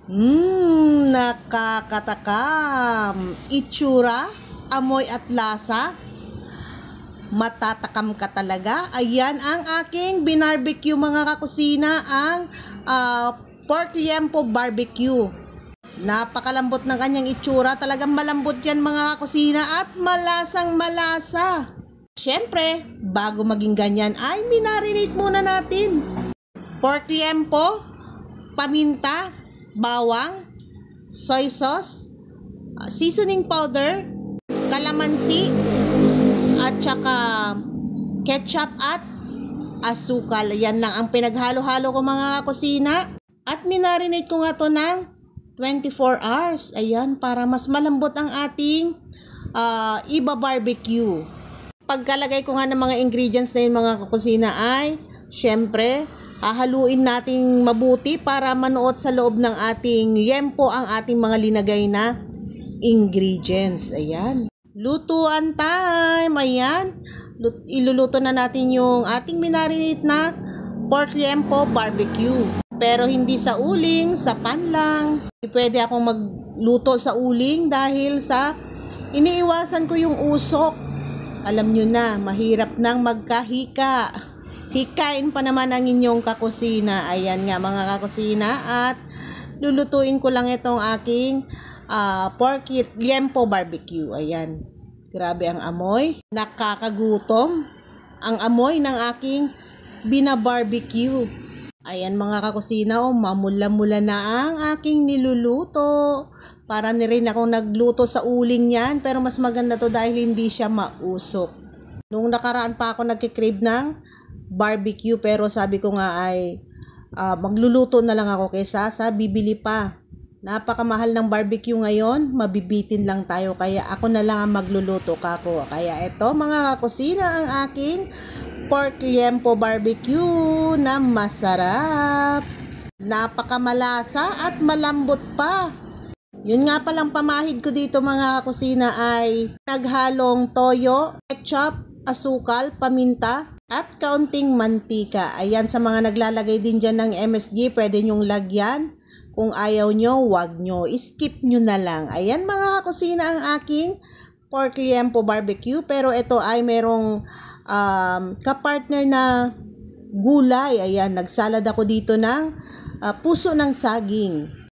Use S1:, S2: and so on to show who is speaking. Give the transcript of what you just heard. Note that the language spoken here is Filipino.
S1: Nakakatakam. Itsura, amoy at lasa. Matatakam ka talaga. Ayan ang aking binarbecue mga kakusina, ang pork liempo barbecue. Napakalambot ng kanyang itsura. Talagang malambot yan mga kakusina at malasang malasa. Siyempre, bago maging ganyan ay minarinate muna natin. Pork liempo, paminta, bawang, soy sauce, seasoning powder, kalamansi, at saka ketchup at asukal. Yan lang ang pinaghalo-halo ko mga kusina. At minarinate ko nga to ng 24 hours. Ayan, para mas malambot ang ating iba barbecue. Pagkalagay ko nga ng mga ingredients na yun mga kusina ay, syempre, hahaluin nating mabuti para manuot sa loob ng ating liempo ang ating mga linagay na ingredients. Ayan. Lutuan time. Ayan. Iluluto na natin yung ating minarinate na pork liempo barbecue. Pero hindi sa uling, sa pan lang. Pwede akong magluto sa uling dahil sa iniiwasan ko yung usok. Alam nyo na, mahirap nang magkahika. Hikain pa naman ang inyong kakusina. Ayan nga mga kakusina. At lulutuin ko lang itong aking pork liempo barbecue. Ayan. Grabe ang amoy. Nakakagutom ang amoy ng aking binabarbecue. Ayan mga kakusina, mamula-mula na ang aking niluluto. Para ni rin akong nagluto sa uling yan. Pero mas maganda to dahil hindi siya mausok. Nung nakaraan pa ako nagkikrave ng barbecue, pero sabi ko nga ay magluluto na lang ako kaysa sa bibili pa. Napakamahal ng barbecue ngayon, mabibitin lang tayo, kaya ako na lang ang magluluto kako. Kaya ito mga kakusina ang aking pork liempo barbecue na masarap. Napakamalasa at malambot pa. Yun nga palang pamahid ko dito mga kakusina ay naghalong toyo, ketchup, asukal, paminta, at kaunting mantika. Ayan, sa mga naglalagay din dyan ng MSG, pwede nyong lagyan. Kung ayaw nyo, wag nyo. Skip nyo na lang. Ayan mga kakusina ang aking pork liempo barbecue. Pero ito ay merong kapartner na gulay. Ayan, nagsalad ako dito ng puso ng saging.